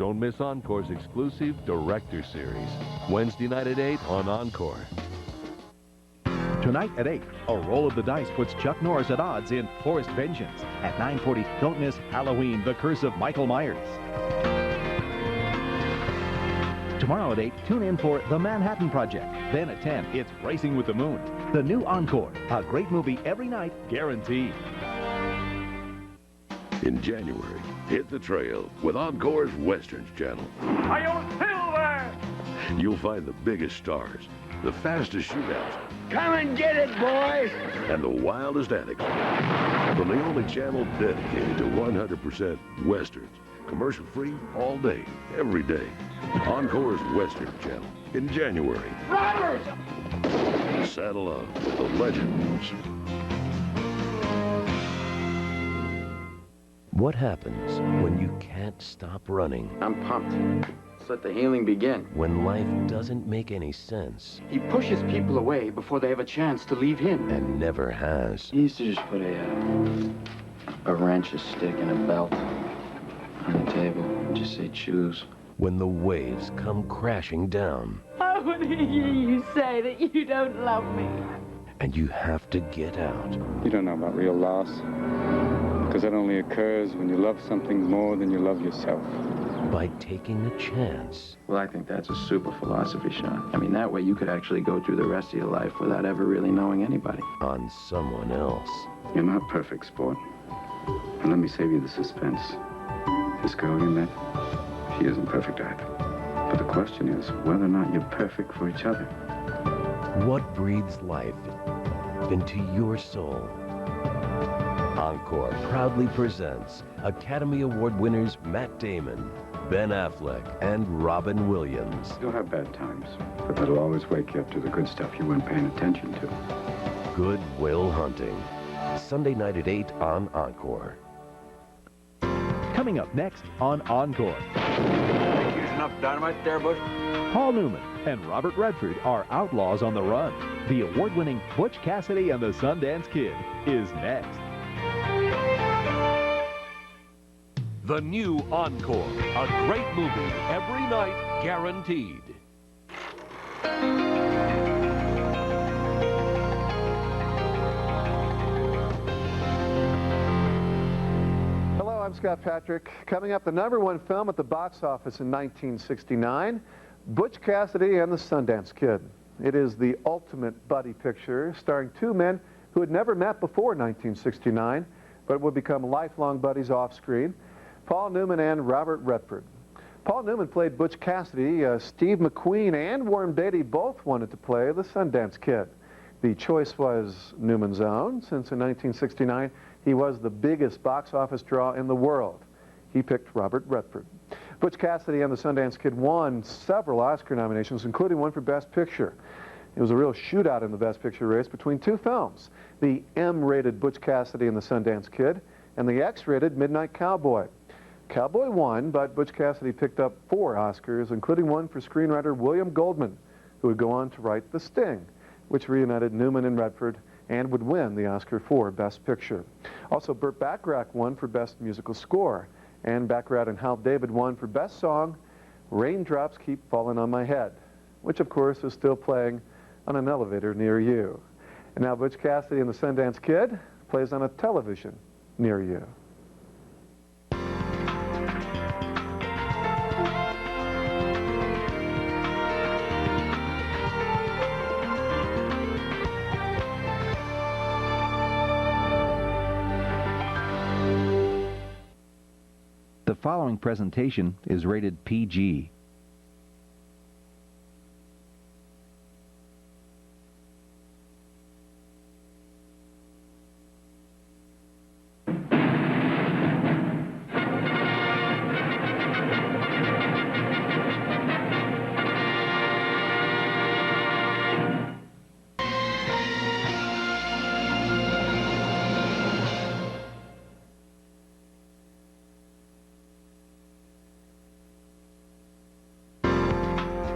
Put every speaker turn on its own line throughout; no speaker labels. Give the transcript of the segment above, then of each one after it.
Don't miss Encore's exclusive Director Series. Wednesday night at 8 on Encore.
Tonight at 8, a roll of the dice puts Chuck Norris at odds in Forced Vengeance. At 9:40, don't miss Halloween, The Curse of Michael Myers. Tomorrow at 8, tune in for The Manhattan Project. Then at 10, it's Racing with the Moon. The new Encore, a great movie every night, guaranteed.
In January, hit the trail with Encore's Westerns channel.
Are you still there?
You'll find the biggest stars, the fastest shootouts,
Come and get it, boys!
and the wildest antics from the only channel dedicated to 100% Westerns. Commercial-free all day, every day. Encore's Western channel in January.
Robbers!
Saddle on with the legends.
What happens when you can't stop running?
I'm pumped. Let's let the healing begin.
When life doesn't make any sense
He pushes people away before they have a chance to leave him.
and never has?
He used to just put a wrench, a stick, and a belt on the table and just say, choose.
When the waves come crashing down
I want to hear you say that you don't love me.
and you have to get out.
You don't know about real loss, because that only occurs when you love something more than you love yourself.
By taking a chance.
Well, I think that's a super philosophy, Sean. I mean, that way you could actually go through the rest of your life without ever really knowing anybody.
On someone else.
You're not perfect, sport. And let me save you the suspense. This girl you met, she isn't perfect either. But the question is whether or not you're perfect for each other.
What breathes life into your soul? Encore proudly presents Academy Award winners Matt Damon, Ben Affleck, and Robin Williams.
You'll have bad times, but that'll always wake you up to the good stuff you weren't paying attention to.
Good Will Hunting. Sunday night at 8 on Encore.
Coming up next on Encore,
Using up dynamite there, Butch?
Paul Newman and Robert Redford are outlaws on the run. The award-winning Butch Cassidy and the Sundance Kid is next.
The new Encore. A great movie every night, guaranteed.
Hello, I'm Scott Patrick. Coming up, the #1 film at the box office in 1969, Butch Cassidy and the Sundance Kid. It is the ultimate buddy picture, starring two men who had never met before 1969, but would become lifelong buddies off-screen, Paul Newman and Robert Redford. Paul Newman played Butch Cassidy. Steve McQueen and Warren Beatty both wanted to play the Sundance Kid. The choice was Newman's own, since in 1969 he was the biggest box office draw in the world. He picked Robert Redford. Butch Cassidy and the Sundance Kid won several Oscar nominations, including one for Best Picture. It was a real shootout in the Best Picture race between two films, the M-rated Butch Cassidy and the Sundance Kid and the X-rated Midnight Cowboy. Cowboy won, but Butch Cassidy picked up 4 Oscars, including one for screenwriter William Goldman, who would go on to write The Sting, which reunited Newman and Redford and would win the Oscar for Best Picture. Also, Burt Bacharach won for Best Musical Score, and Bacharach and Hal David won for Best Song, Raindrops Keep Falling on My Head, which of course is still playing on an elevator near you. And now Butch Cassidy and the Sundance Kid plays on a television near you.
The following presentation is rated PG.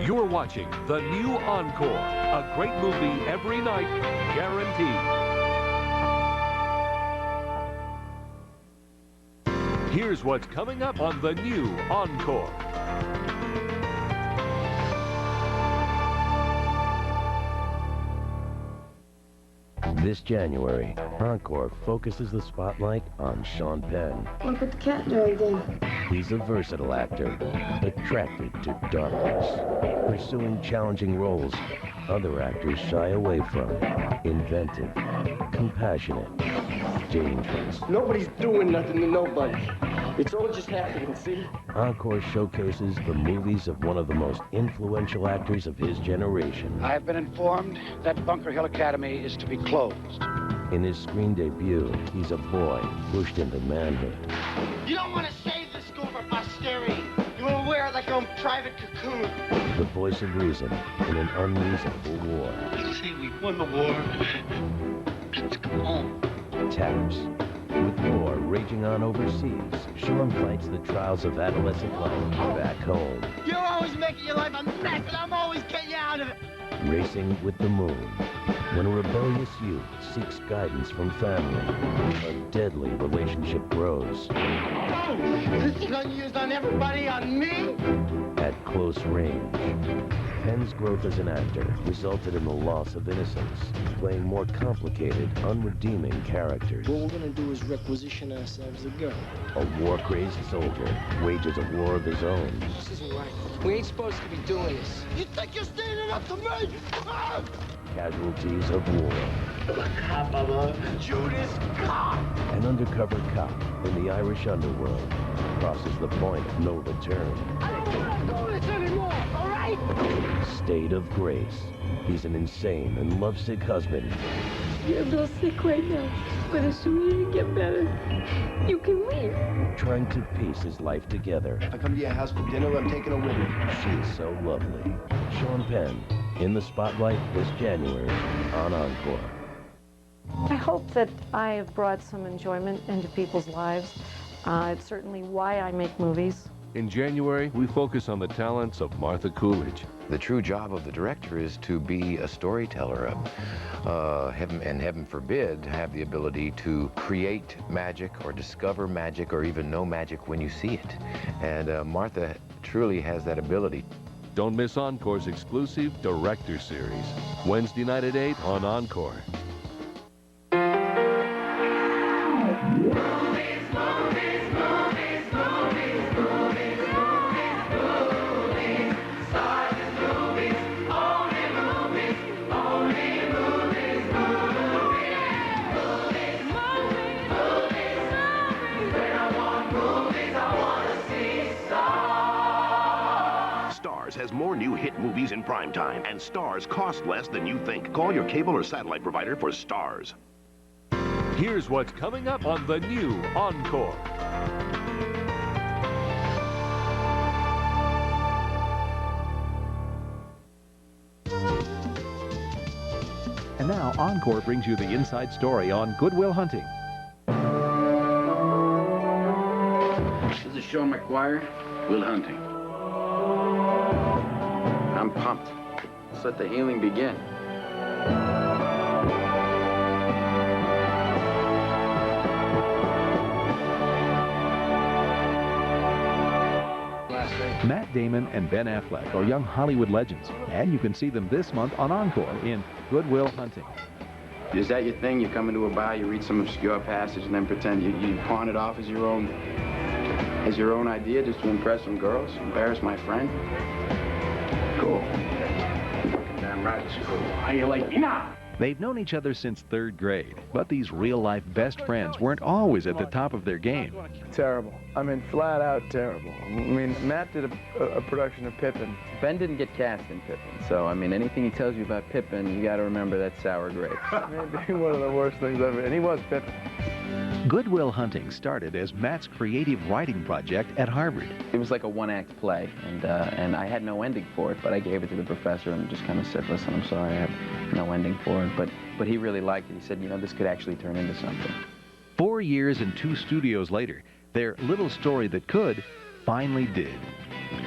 You're watching the new Encore. A great movie every night, guaranteed. Here's what's coming up on the new Encore. This January, Encore focuses the spotlight on Sean Penn.
Look what the cat dragged in.
He's a versatile actor, attracted to darkness, pursuing challenging roles other actors shy away from. Inventive, compassionate, dangerous.
Nobody's doing nothing to nobody. It's all just happening, see?
Encore showcases the movies of one of the most influential actors of his generation.
I have been informed that Bunker Hill Academy is to be closed.
In his screen debut, he's a boy pushed into manhood.
You don't want to save the school for posterity. You want to wear it like your own private cocoon.
The voice of reason in an unreasonable war.
You say we won the war. Let's go home.
Taps. With war raging on overseas, Sean fights the trials of adolescent life back home.
You're always making your life a mess, and I'm always getting you out of it.
Racing with the moon. When a rebellious youth seeks guidance from family, a deadly relationship grows.
Oh, this gun used on everybody, on me?
At close range, Penn's growth as an actor resulted in the loss of innocence, playing more complicated, unredeeming characters.
What we're gonna do is requisition ourselves a girl.
A war-crazed soldier wages a war of his own.
This isn't right. We ain't supposed to be doing this.
You think you're standing up to me? Ah!
Casualties of war.
I'm a cop, I'm a Judas cop.
An undercover cop in the Irish underworld crosses the point of no return.
I don't want to do this anymore, all right?
State of grace. He's an insane and lovesick husband.
You're a little sick right now, but as soon as you get better, you can leave.
Trying to piece his life together.
If I come to your house for dinner, I'm taking her with me.
She's so lovely. Sean Penn, in the spotlight this January on Encore.
I hope that I have brought some enjoyment into people's lives. It's certainly why I make movies.
In January, we focus on the talents of Martha Coolidge.
The true job of the director is to be a storyteller, heaven forbid, have the ability to create magic or discover magic or even know magic when you see it. And Martha truly has that ability.
Don't miss Encore's exclusive Director Series, Wednesday night at 8 on Encore.
Has more new hit movies in prime time, and Stars cost less than you think. Call your cable or satellite provider for Stars.
Here's what's coming up on the new Encore.
And now Encore brings you the inside story on Good Will Hunting.
This is Sean McGuire, Will Hunting. I'm pumped. Let's let the healing begin.
Matt Damon and Ben Affleck are young Hollywood legends, and you can see them this month on Encore in Good Will Hunting.
Is that your thing? You come into a bar, you read some obscure passage, and then pretend you pawn it off as your own idea just to impress some girls, embarrass my friend? Cool. Damn right it's cool. How you like me now?
They've known each other since third grade, but these real-life best friends weren't always at the top of their game.
Terrible. I mean, flat out terrible. I mean, Matt did a production of Pippin.
Ben didn't get cast in Pippin, so, I mean, anything he tells you about Pippin, you got to remember that's sour grapes.
Maybe one of the worst things ever, and he was Pippin.
Good Will Hunting started as Matt's creative writing project at Harvard.
It was like a one-act play, and I had no ending for it, but I gave it to the professor and just kind of said, listen, I'm sorry, I have no ending for it. But he really liked it. He said, you know, this could actually turn into something.
4 years and 2 studios later, their little story that could finally did.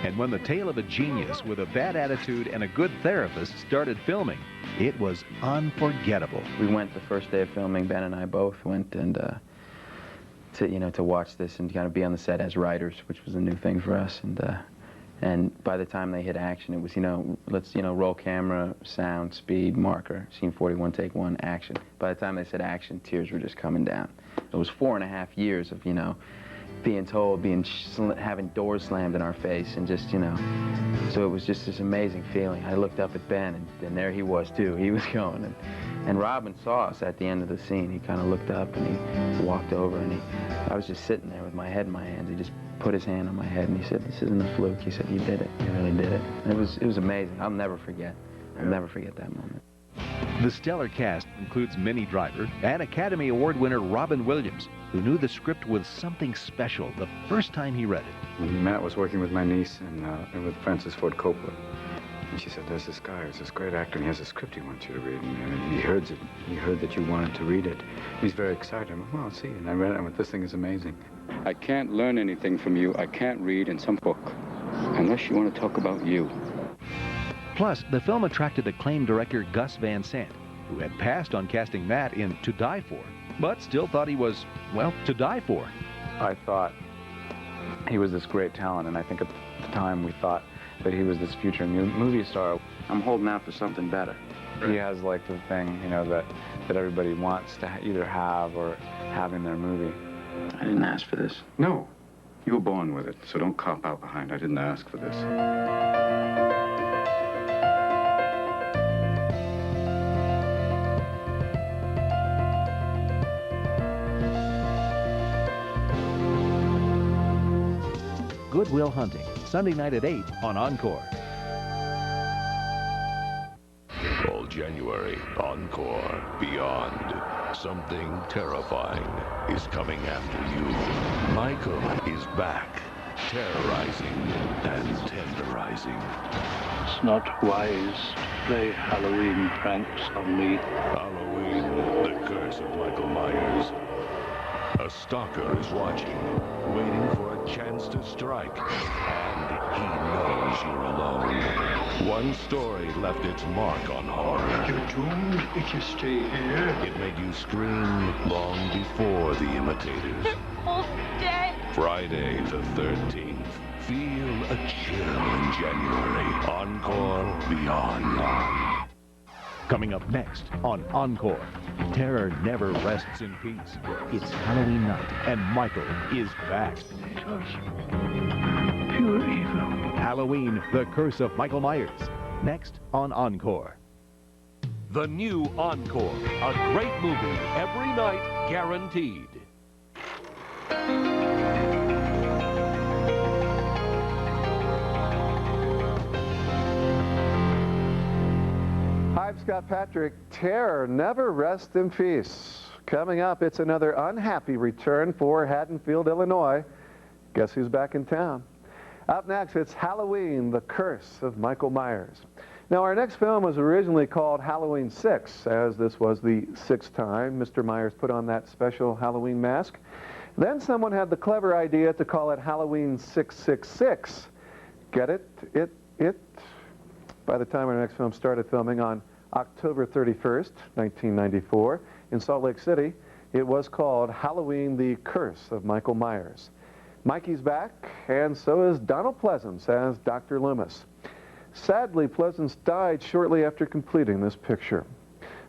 And when the tale of a genius with a bad attitude and a good therapist started filming, it was unforgettable.
We went the first day of filming, Ben and I both went and to watch this and kind of be on the set as writers, which was a new thing for us. And And by the time they hit action, it was, let's, roll camera, sound, speed, marker, scene 41, take 1, action. By the time they said action, tears were just coming down. It was 4.5 years of, being told, having doors slammed in our face, and just, so it was just this amazing feeling. I looked up at Ben, and there he was too. He was going, and Robin saw us at the end of the scene. He kind of looked up and he walked over, and I was just sitting there with my head in my hands. He just put his hand on my head and he said, "This isn't a fluke." He said, "You did it. You really did it." And it was amazing. I'll never forget. I'll never forget that moment.
The stellar cast includes Minnie Driver and Academy Award winner Robin Williams, who knew the script was something special the first time he read it.
Matt was working with my niece and with Francis Ford Coppola. And she said, "There's this guy who's this great actor, and he has a script he wants you to read. And he heard that you wanted to read it. He's very excited." I went, "Well, I'll see." And I read it, and I went, "This thing is amazing."
I can't learn anything from you. I can't read in some book unless you want to talk about you.
Plus, the film attracted acclaimed director Gus Van Sant, who had passed on casting Matt in To Die For, but still thought he was, well, to die for.
I thought he was this great talent, and I think at the time we thought that he was this future movie star.
I'm holding out for something better.
He has like the thing, that everybody wants to either have or have in their movie.
I didn't ask for this.
No, you were born with it, so don't cop out behind. I didn't ask for this.
Good Will Hunting, Sunday night at 8 on Encore.
All January, Encore, Beyond. Something terrifying is coming after you. Michael is back, terrorizing and tenderizing.
It's not wise to play Halloween pranks on me.
Halloween, the curse of Michael Myers. A stalker is watching, waiting for a chance to strike, and he knows you're alone. One story left its mark on horror.
You're doomed if you stay here.
It made you scream long before the imitators.
All dead.
Friday the 13th. Feel a chill in January. Encore Beyond.
Coming up next on Encore, terror never rests in peace. It's Halloween night, and Michael is back.
It was pure evil.
Halloween, the curse of Michael Myers. Next on Encore.
The new Encore, a great movie every night, guaranteed.
Hi, I'm Scott Patrick. Terror never rests in peace. Coming up, it's another unhappy return for Haddonfield, Illinois. Guess who's back in town? Up next, it's Halloween, the curse of Michael Myers. Now, our next film was originally called Halloween 6, as this was the 6th time Mr. Myers put on that special Halloween mask. Then someone had the clever idea to call it Halloween 666. Get it? By the time our next film started filming on October 31st, 1994, in Salt Lake City, it was called Halloween, the Curse of Michael Myers. Mikey's back, and so is Donald Pleasance as Dr. Loomis. Sadly, Pleasance died shortly after completing this picture.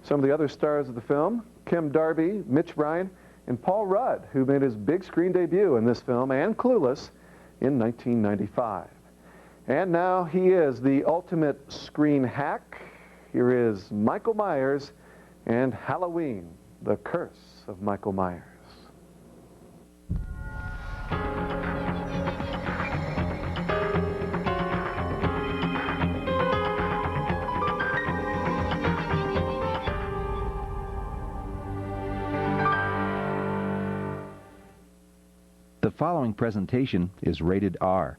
Some of the other stars of the film, Kim Darby, Mitch Bryan, and Paul Rudd, who made his big screen debut in this film and Clueless in 1995. And now he is the ultimate screen hack. Here is Michael Myers and Halloween, the curse of Michael Myers.
The following presentation is rated R.